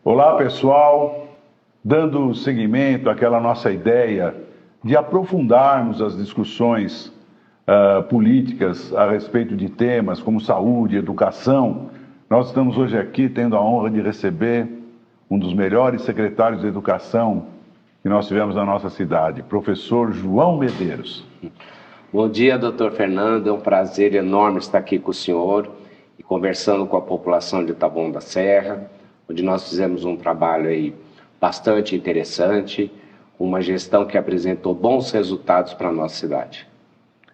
Olá, pessoal, dando seguimento àquela nossa ideia de aprofundarmos as discussões políticas a respeito de temas como saúde, educação. Nós estamos hoje aqui tendo a honra de receber um dos melhores secretários de educação que nós tivemos na nossa cidade, professor João Medeiros. Bom dia, doutor Fernando, é um prazer enorme estar aqui com o senhor e conversando com a população de Taboão da Serra, onde nós fizemos um trabalho aí bastante interessante, uma gestão que apresentou bons resultados para a nossa cidade.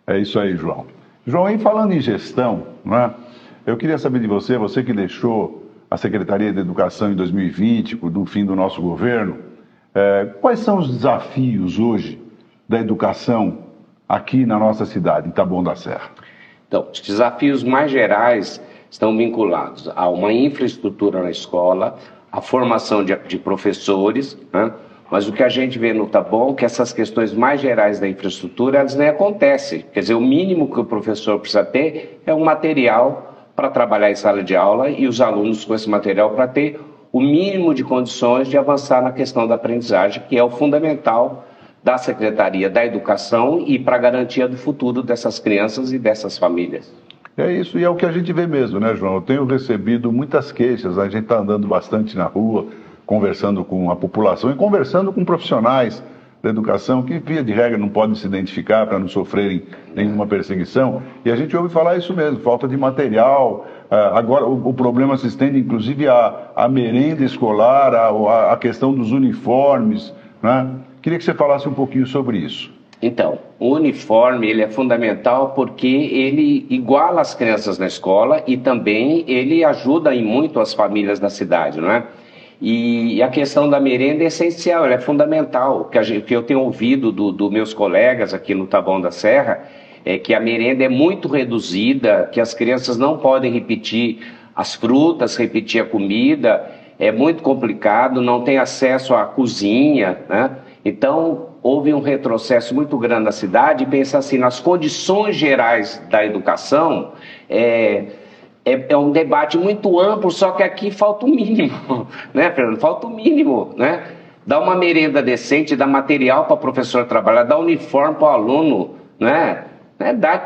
É isso aí, João. João, e falando em gestão, né, eu queria saber de você, você que deixou a Secretaria de Educação em 2020, do fim do nosso governo, quais são os desafios hoje da educação aqui na nossa cidade, em Taboão da Serra? Então, os desafios mais gerais estão vinculados a uma infraestrutura na escola, a formação de professores, né? Mas o que a gente vê no Taboão é que essas questões mais gerais da infraestrutura, elas nem acontecem. Quer dizer, o mínimo que o professor precisa ter é um material para trabalhar em sala de aula e os alunos com esse material para ter o mínimo de condições de avançar na questão da aprendizagem, que é o fundamental da Secretaria da Educação e para a garantia do futuro dessas crianças e dessas famílias. É isso, e é o que a gente vê mesmo, né, João? Eu tenho recebido muitas queixas, a gente está andando bastante na rua, conversando com a população e conversando com profissionais da educação que, via de regra, não podem se identificar para não sofrerem nenhuma perseguição. E a gente ouve falar isso mesmo, falta de material. Agora, o problema se estende, inclusive, à merenda escolar, à questão dos uniformes, né? Queria que você falasse um pouquinho sobre isso. Então, o uniforme ele é fundamental porque ele iguala as crianças na escola e também ele ajuda em muito as famílias da cidade, não é? E a questão da merenda é essencial, ela é fundamental. O que eu tenho ouvido dos meus colegas aqui no Taboão da Serra é que a merenda é muito reduzida, que as crianças não podem repetir as frutas, repetir a comida, é muito complicado, não tem acesso à cozinha, né? Então, houve um retrocesso muito grande na cidade e pensa assim, nas condições gerais da educação, é um debate muito amplo, só que aqui falta o mínimo, né, Fernando? Falta o mínimo, né? Dá uma merenda decente, dá material para o professor trabalhar, dá uniforme para o aluno, né?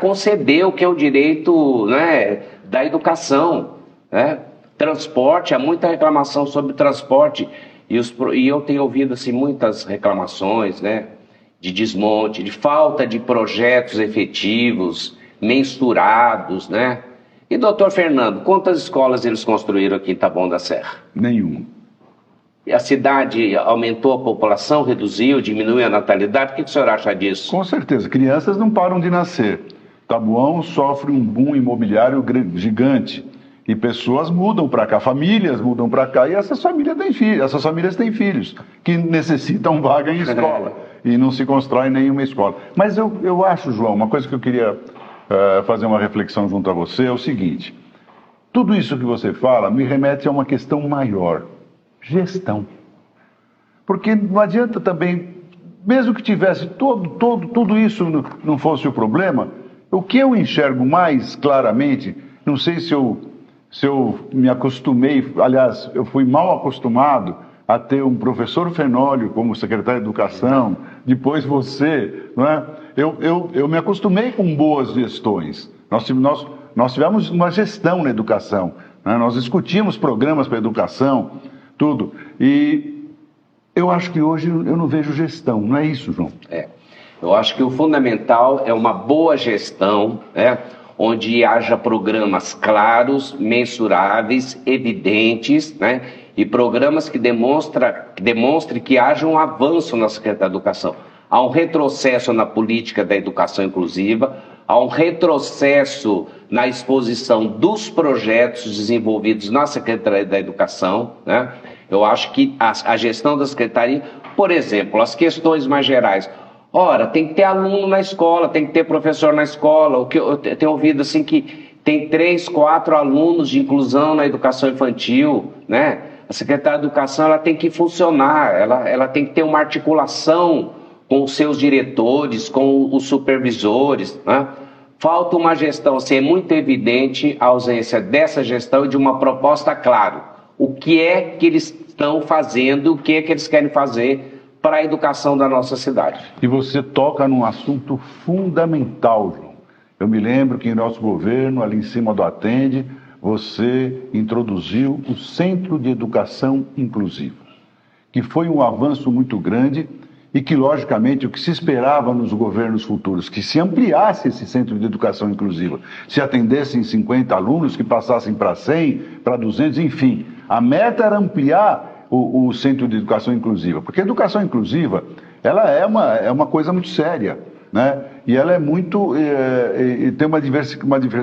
Conceder o que é o direito, né, da educação, né? Transporte, há muita reclamação sobre transporte, e eu tenho ouvido assim, muitas reclamações, né, de desmonte, de falta de projetos efetivos, mensurados, né? E, doutor Fernando, quantas escolas eles construíram aqui em Taboão da Serra? Nenhuma. E a cidade aumentou a população, reduziu, diminuiu a natalidade? O que o senhor acha disso? Com certeza, crianças não param de nascer. Taboão sofre um boom imobiliário gigante e pessoas mudam para cá, famílias mudam para cá e essas famílias têm filhos que necessitam vaga em escola e não se constrói nenhuma escola. Mas eu acho, João, uma coisa que eu queria fazer uma reflexão junto a você é o seguinte: tudo isso que você fala me remete a uma questão maior, gestão. Porque não adianta também, mesmo que tivesse tudo isso não fosse o problema, o que eu enxergo mais claramente, não sei se eu me acostumei, aliás, eu fui mal acostumado a ter um professor Fenólio como secretário de Educação, depois você, não é? Eu me acostumei com boas gestões. Nós tivemos uma gestão na educação, né? Nós discutimos programas para a educação, tudo. E eu acho que hoje eu não vejo gestão, não é isso, João? Eu acho que o fundamental é uma boa gestão, né? Onde haja programas claros, mensuráveis, evidentes, né? E programas que demonstrem que haja um avanço na Secretaria da Educação. Há um retrocesso na política da educação inclusiva, há um retrocesso na exposição dos projetos desenvolvidos na Secretaria da Educação, né? Eu acho que a gestão da Secretaria, por exemplo, as questões mais gerais. Ora, tem que ter aluno na escola, tem que ter professor na escola. O que eu tenho ouvido assim que tem 3, 4 alunos de inclusão na educação infantil, né? A Secretaria da Educação ela tem que funcionar, ela tem que ter uma articulação com os seus diretores, com os supervisores, né? Falta uma gestão, assim, é muito evidente a ausência dessa gestão e de uma proposta clara. O que é que eles estão fazendo, o que é que eles querem fazer para a educação da nossa cidade. E você toca num assunto fundamental, João. Eu me lembro que em nosso governo, ali em cima do Atende, você introduziu o Centro de Educação Inclusiva, que foi um avanço muito grande e que, logicamente, o que se esperava nos governos futuros, que se ampliasse esse Centro de Educação Inclusiva, se atendessem 50 alunos, que passassem para 100, para 200, enfim. A meta era ampliar o Centro de Educação Inclusiva, porque a educação inclusiva, ela é uma coisa muito séria, né? E ela é muito, tem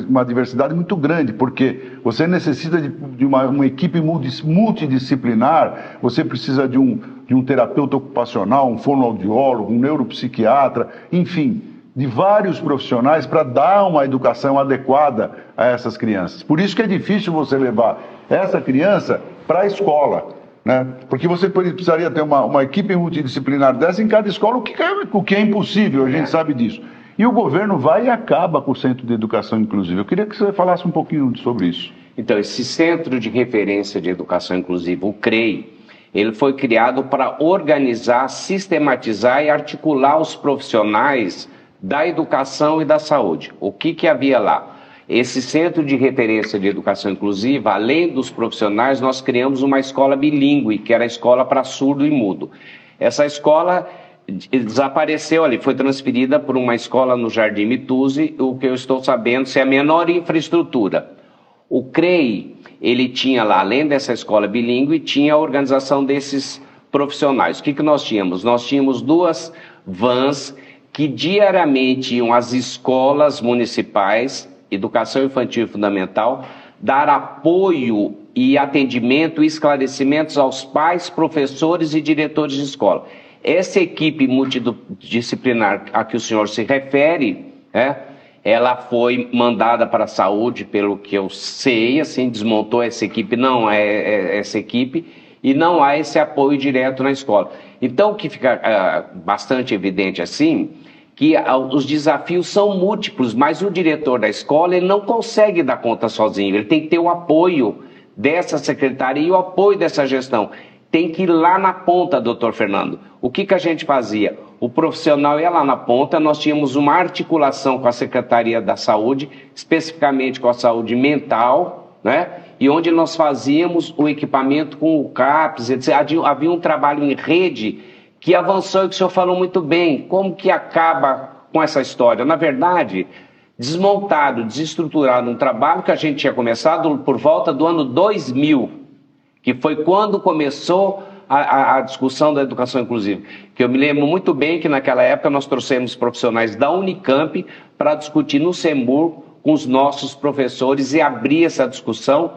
uma diversidade muito grande, porque você necessita de uma equipe multidisciplinar, você precisa de um terapeuta ocupacional, um fonoaudiólogo, um neuropsiquiatra, enfim, de vários profissionais para dar uma educação adequada a essas crianças. Por isso que é difícil você levar essa criança para a escola, né? Porque você precisaria ter uma equipe multidisciplinar dessa em cada escola, o que é impossível, a gente sabe disso. E o governo vai e acaba com o Centro de Educação Inclusiva. Eu queria que você falasse um pouquinho sobre isso. Então, esse Centro de Referência de Educação Inclusiva, o CREI, ele foi criado para organizar, sistematizar e articular os profissionais da educação e da saúde. O que havia lá? Esse Centro de Referência de Educação Inclusiva, além dos profissionais, nós criamos uma escola bilíngue, que era a escola para surdo e mudo. Essa escola desapareceu ali, foi transferida por uma escola no Jardim Mituze, o que eu estou sabendo é a menor infraestrutura. O CREI, ele tinha lá, além dessa escola bilíngue, tinha a organização desses profissionais. O que nós tínhamos? Nós tínhamos 2 vans que diariamente iam às escolas municipais, educação infantil e fundamental, dar apoio e atendimento e esclarecimentos aos pais, professores e diretores de escola. Essa equipe multidisciplinar a que o senhor se refere, ela foi mandada para a saúde, pelo que eu sei, assim, desmontou essa equipe, não é essa equipe, e não há esse apoio direto na escola. Então, o que fica bastante evidente assim, que os desafios são múltiplos, mas o diretor da escola ele não consegue dar conta sozinho, ele tem que ter o apoio dessa secretaria e o apoio dessa gestão. Tem que ir lá na ponta, doutor Fernando. O que a gente fazia? O profissional ia lá na ponta, nós tínhamos uma articulação com a Secretaria da Saúde, especificamente com a saúde mental, né? E onde nós fazíamos o equipamento com o CAPS, etc. Havia um trabalho em rede que avançou e que o senhor falou muito bem. Como que acaba com essa história? Na verdade, desmontado, desestruturado um trabalho que a gente tinha começado por volta do ano 2000, que foi quando começou a discussão da educação inclusiva. Que eu me lembro muito bem que naquela época nós trouxemos profissionais da Unicamp para discutir no CEMUR com os nossos professores e abrir essa discussão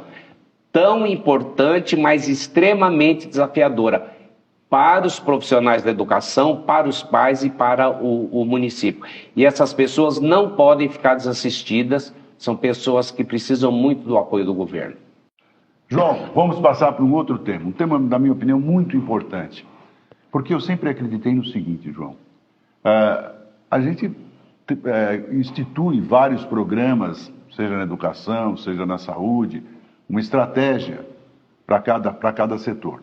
tão importante, mas extremamente desafiadora para os profissionais da educação, para os pais e para o município. E essas pessoas não podem ficar desassistidas, são pessoas que precisam muito do apoio do governo. João, vamos passar para um outro tema, na minha opinião, muito importante. Porque eu sempre acreditei no seguinte, João. A gente institui vários programas, seja na educação, seja na saúde, uma estratégia para cada setor.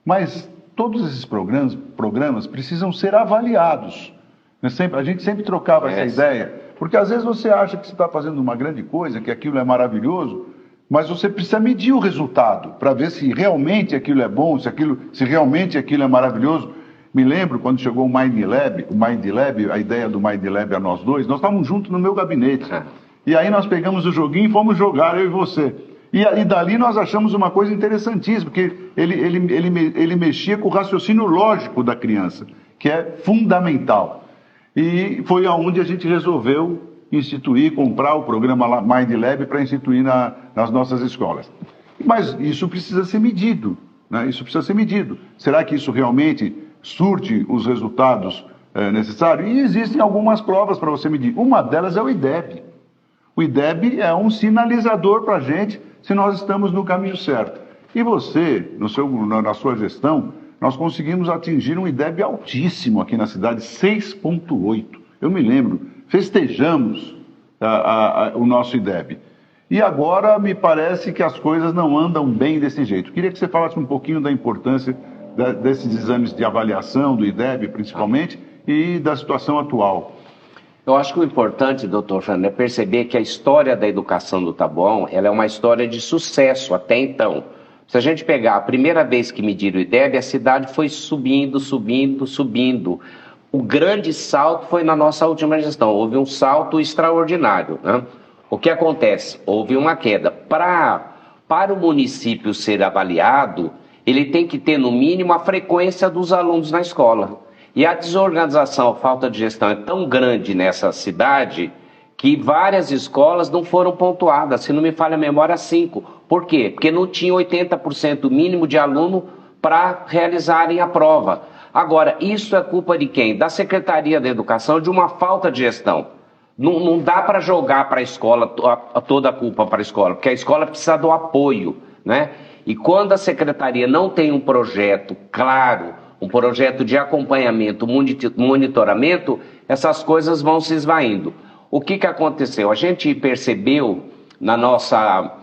Mas todos esses programas precisam ser avaliados. A gente sempre trocava essa ideia, porque às vezes você acha que você está fazendo uma grande coisa, que aquilo é maravilhoso, mas você precisa medir o resultado para ver se realmente aquilo é bom, se realmente aquilo é maravilhoso. Me lembro quando chegou o Mind Lab, a ideia do Mind Lab a nós dois, nós estávamos juntos no meu gabinete. E aí nós pegamos o joguinho e fomos jogar, eu e você. E dali nós achamos uma coisa interessantíssima, porque ele mexia com o raciocínio lógico da criança, que é fundamental. E foi aonde a gente resolveu comprar o programa Mind Lab para instituir nas nossas escolas. Mas isso precisa ser medido, né? Isso precisa ser medido. Será que isso realmente surte os resultados necessários? E existem algumas provas para você medir. Uma delas é o IDEB. O IDEB é um sinalizador para a gente se nós estamos no caminho certo. E você, na sua gestão, nós conseguimos atingir um IDEB altíssimo aqui na cidade, 6,8. Eu me lembro, festejamos o nosso IDEB. E agora me parece que as coisas não andam bem desse jeito. Queria que você falasse um pouquinho da importância desses exames de avaliação, do IDEB principalmente, e da situação atual. Eu acho que o importante, doutor Fernando, é perceber que a história da educação do Taboão, ela é uma história de sucesso até então. Se a gente pegar a primeira vez que mediram o IDEB, a cidade foi subindo, subindo, subindo. O grande salto foi na nossa última gestão, houve um salto extraordinário, né? O que acontece? Houve uma queda. Para o município ser avaliado, ele tem que ter no mínimo a frequência dos alunos na escola. E a desorganização, a falta de gestão é tão grande nessa cidade que várias escolas não foram pontuadas, se não me falha a memória, 5. Por quê? Porque não tinha 80% mínimo de aluno para realizarem a prova. Agora, isso é culpa de quem? Da Secretaria da Educação, de uma falta de gestão. Não dá para jogar para a escola, toda a culpa para a escola, porque a escola precisa do apoio, né? E quando a Secretaria não tem um projeto claro, um projeto de acompanhamento, monitoramento, essas coisas vão se esvaindo. O que aconteceu? A gente percebeu na nossa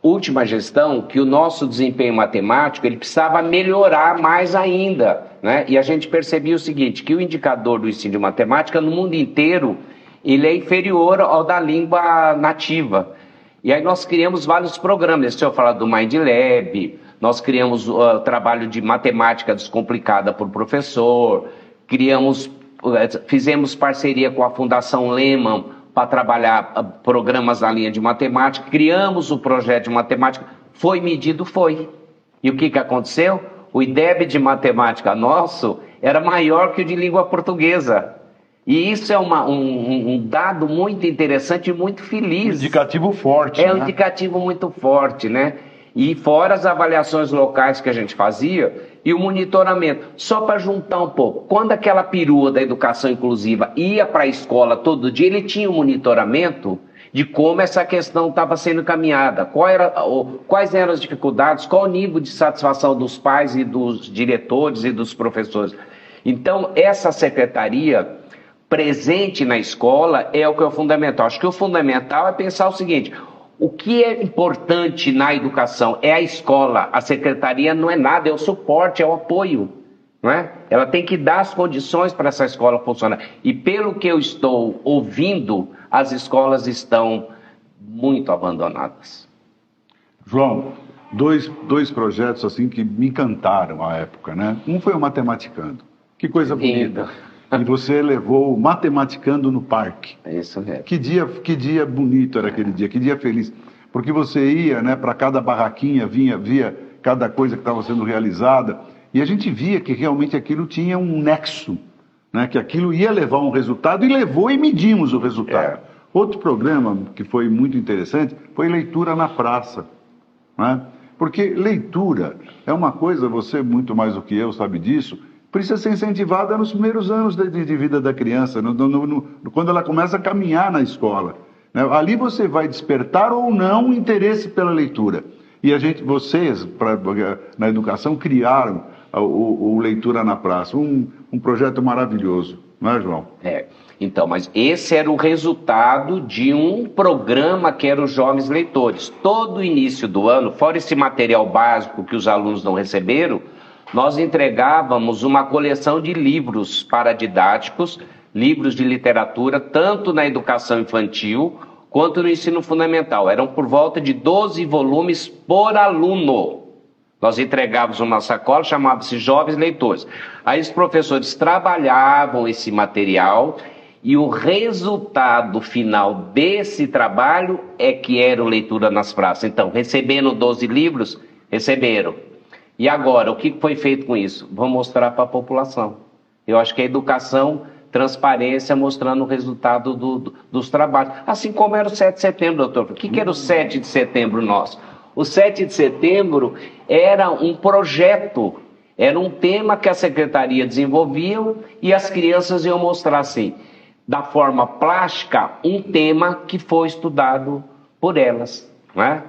última gestão que o nosso desempenho matemático ele precisava melhorar mais ainda, né? E a gente percebia o seguinte, que o indicador do ensino de matemática no mundo inteiro ele é inferior ao da língua nativa. E aí nós criamos vários programas, deixa eu falar do Mind Lab, nós criamos o trabalho de matemática descomplicada por professor, fizemos parceria com a Fundação Lehman para trabalhar programas na linha de matemática, criamos o projeto de matemática, foi medido, foi. E o que aconteceu? O IDEB de matemática nosso era maior que o de língua portuguesa. E isso é um dado muito interessante e muito feliz. Um indicativo forte. É um indicativo muito forte, né? E fora as avaliações locais que a gente fazia e o monitoramento. Só para juntar um pouco, quando aquela perua da educação inclusiva ia para a escola todo dia, ele tinha um monitoramento de como essa questão estava sendo caminhada, quais eram as dificuldades, qual o nível de satisfação dos pais e dos diretores e dos professores. Então, essa secretaria presente na escola é o que é o fundamental. Acho que o fundamental é pensar o seguinte, o que é importante na educação é a escola, a secretaria não é nada, é o suporte, é o apoio, não é? Ela tem que dar as condições para essa escola funcionar. E pelo que eu estou ouvindo, as escolas estão muito abandonadas. João, dois projetos assim que me encantaram à época, né? Um foi o Matematicando. Que coisa bonita. E você levou o Matematicando no parque. É isso mesmo. Que dia bonito era aquele dia, que dia feliz. Porque você ia, né, para cada barraquinha, via cada coisa que estava sendo realizada, e a gente via que realmente aquilo tinha um nexo, né, que aquilo ia levar um resultado, e levou e medimos o resultado. Outro programa que foi muito interessante foi Leitura na Praça, né? Porque leitura é uma coisa, você muito mais do que eu sabe disso, precisa ser incentivada nos primeiros anos de vida da criança, quando ela começa a caminhar na escola, né? Ali você vai despertar ou não o interesse pela leitura. E vocês, na educação, criaram o Leitura na Praça, um projeto maravilhoso, não é, João? Então, mas esse era o resultado de um programa que era os Jovens Leitores. Todo início do ano, fora esse material básico que os alunos não receberam, nós entregávamos uma coleção de livros paradidáticos, livros de literatura, tanto na educação infantil quanto no ensino fundamental. Eram por volta de 12 volumes por aluno. Nós entregávamos uma sacola, chamava-se Jovens Leitores. Aí os professores trabalhavam esse material e o resultado final desse trabalho é que era o Leitura nas Praças. Então, recebendo 12 livros, receberam. E agora, o que foi feito com isso? Vamos mostrar para a população. Eu acho que a educação, transparência, mostrando o resultado dos trabalhos. Assim como era o 7 de setembro, doutor. O que era o 7 de setembro nosso? O 7 de setembro era um projeto, era um tema que a secretaria desenvolvia e as crianças iam mostrar assim, da forma plástica, um tema que foi estudado por elas, não é?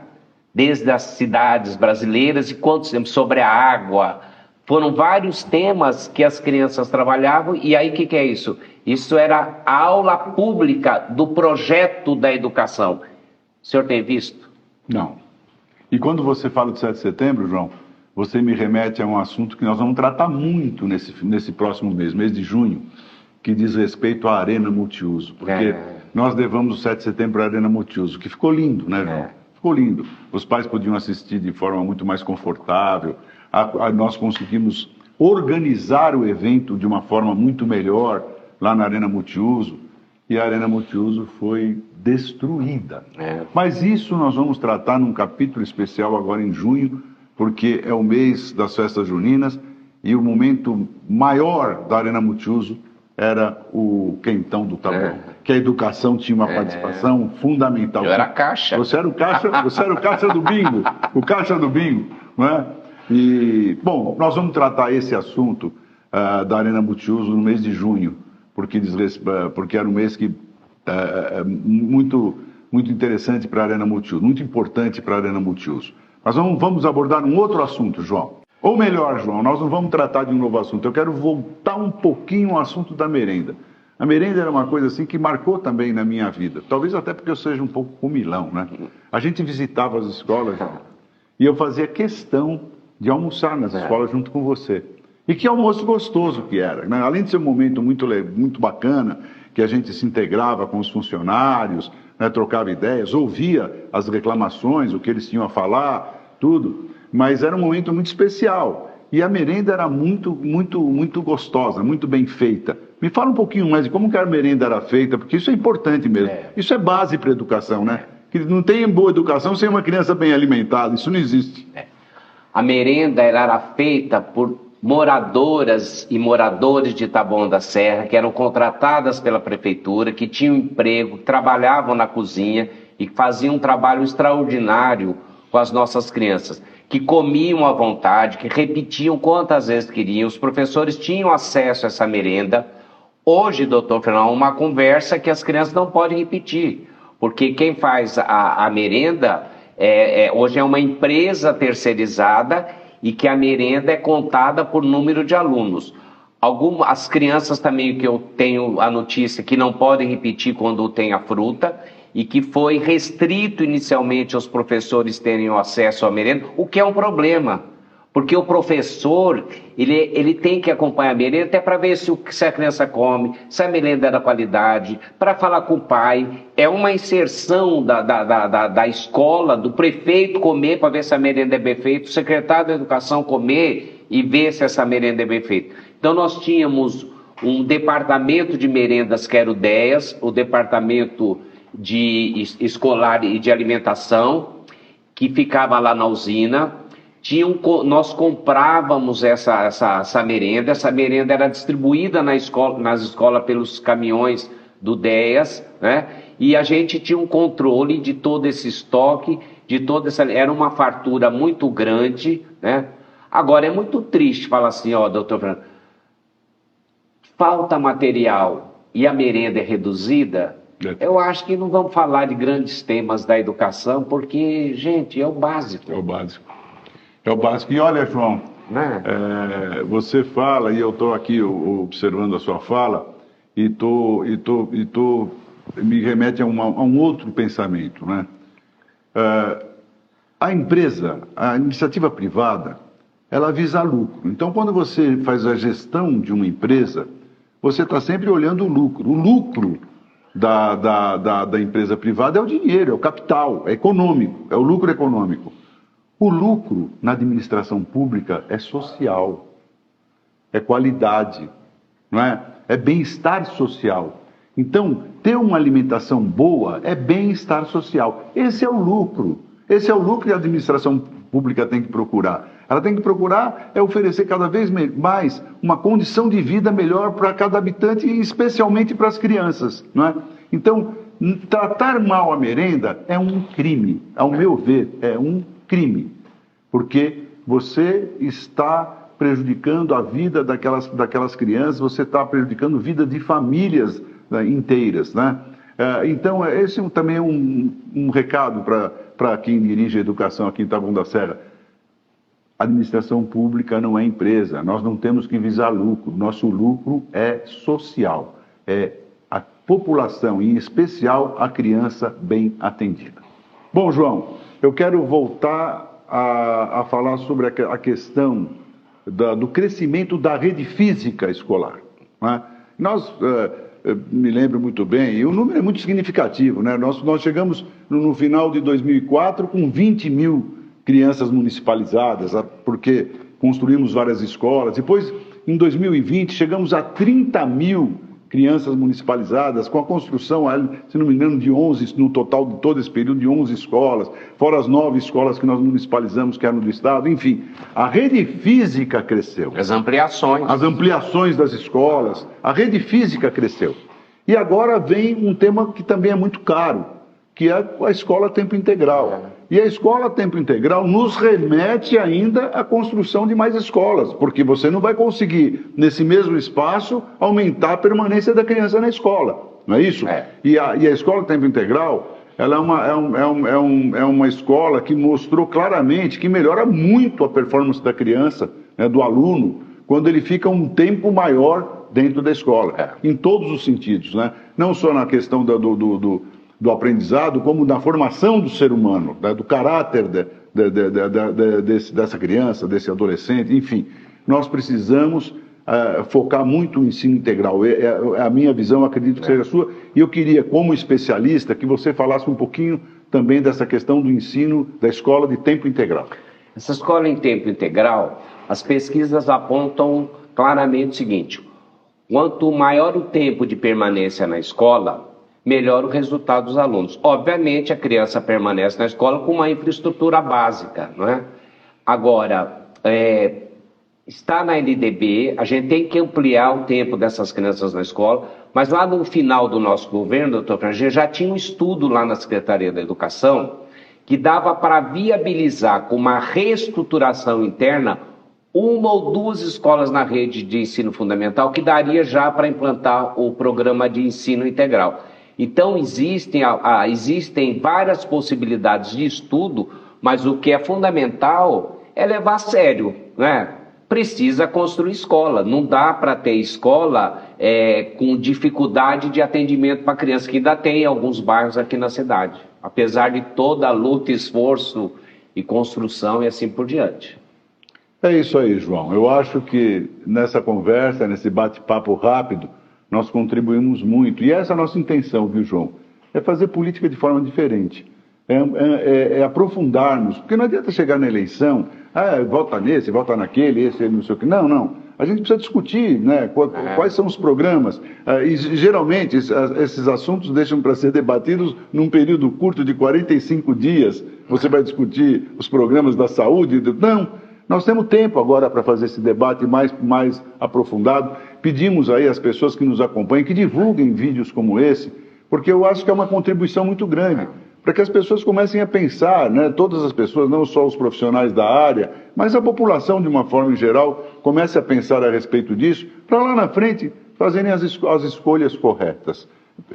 Desde as cidades brasileiras e quantos temas sobre a água. Foram vários temas que as crianças trabalhavam. E aí o que é isso? Isso era a aula pública do projeto da educação. O senhor tem visto? Não. E quando você fala de 7 de setembro, João, você me remete a um assunto que nós vamos tratar muito nesse próximo mês de junho, que diz respeito à Arena Multiuso. Porque nós levamos o 7 de setembro à Arena Multiuso, que ficou lindo, né, João? Ficou lindo. Os pais podiam assistir de forma muito mais confortável. Nós conseguimos organizar o evento de uma forma muito melhor lá na Arena Multiuso. E a Arena Multiuso foi destruída. Mas isso nós vamos tratar num capítulo especial agora em junho, porque é o mês das festas juninas e o momento maior da Arena Multiuso era o quentão do Taboão, que a educação tinha uma participação fundamental. Eu era caixa. Você era o caixa do bingo, o caixa do bingo, não é? E, bom, nós vamos tratar esse assunto da Arena Multiuso no mês de junho, porque era um mês que muito interessante para a Arena Multiuso, muito importante para a Arena Multiuso. Mas vamos abordar um outro assunto, João. Ou melhor, João, nós não vamos tratar de um novo assunto. Eu quero voltar um pouquinho ao assunto da merenda. A merenda era uma coisa assim que marcou também na minha vida. Talvez até porque eu seja um pouco comilão, né? A gente visitava as escolas e eu fazia questão de almoçar nas escolas junto com você. E que almoço gostoso que era, né? Além de ser um momento muito bacana, que a gente se integrava com os funcionários, né, trocava ideias, ouvia as reclamações, o que eles tinham a falar, tudo. Mas era um momento muito especial. E a merenda era muito gostosa, muito bem feita. Me fala um pouquinho mais de como que a merenda era feita, porque isso é importante mesmo. Isso é base para a educação, né? Que não tem boa educação sem uma criança bem alimentada. Isso não existe. A merenda era feita por moradoras e moradores de Taboão da Serra, que eram contratadas pela prefeitura, que tinham emprego, que trabalhavam na cozinha e que faziam um trabalho extraordinário com as nossas crianças, que comiam à vontade, que repetiam quantas vezes queriam. Os professores tinham acesso a essa merenda. Hoje, doutor Fernando, uma conversa que as crianças não podem repetir, porque quem faz a merenda hoje é uma empresa terceirizada e que a merenda é contada por número de alunos. As crianças também, que eu tenho a notícia, que não podem repetir quando tem a fruta, e que foi restrito inicialmente aos professores terem acesso à merenda, o que é um problema, porque o professor, ele tem que acompanhar a merenda até para ver se a criança come, se a merenda é da qualidade, para falar com o pai. É uma inserção da escola, do prefeito comer para ver se a merenda é bem feita, o secretário da educação comer e ver se essa merenda é bem feita. Então nós tínhamos um departamento de merendas, que era o DEAS, o departamento de escolar e de alimentação, que ficava lá na usina. Nós comprávamos essa merenda era distribuída nas escolas pelos caminhões do DEAS, né? E a gente tinha um controle de todo esse estoque, era uma fartura muito grande, né? Agora é muito triste falar assim, doutor Fernando, falta material e a merenda é reduzida. Eu acho que não vamos falar de grandes temas da educação, porque, gente, é o básico. É o básico. E olha, João, você fala, e eu estou aqui observando a sua fala, me remete a um outro pensamento, né? A iniciativa privada, ela visa lucro. Então, quando você faz a gestão de uma empresa, você está sempre olhando o lucro. O lucro da empresa privada é o dinheiro, é o capital, é econômico, é o lucro econômico. O lucro na administração pública é social, é qualidade, não é? É bem-estar social. Então, ter uma alimentação boa é bem-estar social. Esse é o lucro. Esse é o lucro que a administração pública tem que procurar. Ela tem que procurar oferecer cada vez mais uma condição de vida melhor para cada habitante e especialmente para as crianças, não é? Então, tratar mal a merenda é um crime. Ao meu ver, é um crime. Porque você está prejudicando a vida daquelas crianças, você está prejudicando a vida de famílias, né, inteiras, né? Então, esse também é um recado para quem dirige a educação aqui em Taboão da Serra. A administração pública não é empresa, nós não temos que visar lucro, nosso lucro é social, é a população, em especial a criança bem atendida. Bom, João, eu quero voltar a falar sobre a questão do crescimento da rede física escolar, né? Nós, me lembro muito bem, e o número é muito significativo, né? Nós chegamos no final de 2004 com 20 mil crianças municipalizadas, porque construímos várias escolas. Depois, em 2020, chegamos a 30 mil crianças municipalizadas, com a construção, se não me engano, de 11, no total de todo esse período, de 11 escolas, fora as 9 escolas que nós municipalizamos, que eram do Estado. Enfim, a rede física cresceu. As ampliações. As ampliações das escolas, a rede física cresceu. E agora vem um tema que também é muito caro, que é a escola a tempo integral. E a escola a tempo integral nos remete ainda à construção de mais escolas, porque você não vai conseguir, nesse mesmo espaço, aumentar a permanência da criança na escola, não é isso? E a escola a tempo integral, ela é uma escola que mostrou claramente que melhora muito a performance da criança, né, do aluno, quando ele fica um tempo maior dentro da escola, em todos os sentidos, né? Não só na questão do aprendizado, como na formação do ser humano, né, do caráter dessa criança, desse adolescente, enfim. Nós precisamos focar muito no ensino integral. É a minha visão, acredito que seja a sua, e eu queria, como especialista, que você falasse um pouquinho também dessa questão do ensino da escola de tempo integral. Essa escola em tempo integral, as pesquisas apontam claramente o seguinte: quanto maior o tempo de permanência na escola, melhor o resultado dos alunos. Obviamente, a criança permanece na escola com uma infraestrutura básica, não é? Agora, está na LDB, a gente tem que ampliar o tempo dessas crianças na escola, mas lá no final do nosso governo, doutor Frangê, já tinha um estudo lá na Secretaria da Educação que dava para viabilizar com uma reestruturação interna 1 ou 2 escolas na rede de ensino fundamental, que daria já para implantar o programa de ensino integral. Então, existem várias possibilidades de estudo, mas o que é fundamental é levar a sério, né? Precisa construir escola. Não dá para ter escola com dificuldade de atendimento para criança, que ainda tem em alguns bairros aqui na cidade, apesar de toda a luta, esforço e construção e assim por diante. É isso aí, João. Eu acho que nessa conversa, nesse bate-papo rápido, nós contribuímos muito. E essa é a nossa intenção, viu, João? É fazer política de forma diferente. É aprofundarmos. Porque não adianta chegar na eleição, vota nesse, vota naquele, esse, não sei o que. Não. A gente precisa discutir, né, quais são os programas. E geralmente esses assuntos deixam para ser debatidos num período curto de 45 dias. Você vai discutir os programas da saúde? Não. Nós temos tempo agora para fazer esse debate mais aprofundado. Pedimos aí às pessoas que nos acompanhem que divulguem vídeos como esse, porque eu acho que é uma contribuição muito grande, para que as pessoas comecem a pensar, né, todas as pessoas, não só os profissionais da área, mas a população de uma forma em geral, comece a pensar a respeito disso, para lá na frente fazerem as escolhas corretas.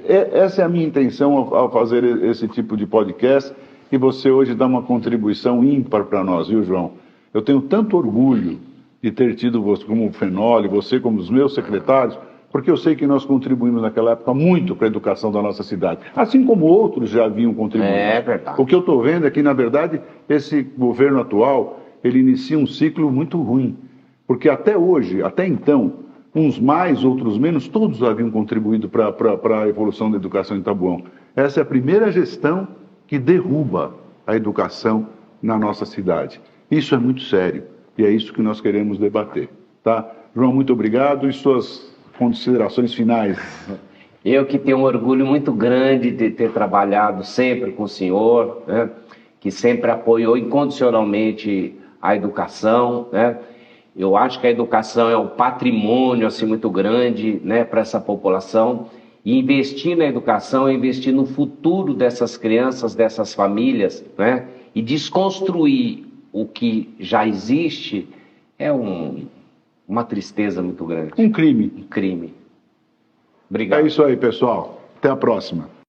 Essa é a minha intenção ao fazer esse tipo de podcast, e você hoje dá uma contribuição ímpar para nós, viu, João? Eu tenho tanto orgulho de ter tido você como Fenoli, você como os meus secretários, porque eu sei que nós contribuímos naquela época muito para a educação da nossa cidade, assim como outros já haviam contribuído. É verdade. O que eu estou vendo é que, na verdade, esse governo atual, ele inicia um ciclo muito ruim, porque até hoje, até então, uns mais, outros menos, todos haviam contribuído para a evolução da educação em Taboão. Essa é a primeira gestão que derruba a educação na nossa cidade. Isso é muito sério e é isso que nós queremos debater, tá? João, muito obrigado, e suas considerações finais. Eu que tenho um orgulho muito grande de ter trabalhado sempre com o senhor, né, que sempre apoiou incondicionalmente a educação, né? Eu acho que a educação é um patrimônio assim, muito grande, né, para essa população, e investir na educação é investir no futuro dessas crianças, dessas famílias, né, e desconstruir o que já existe é uma tristeza muito grande. Um crime. Um crime. Obrigado. É isso aí, pessoal. Até a próxima.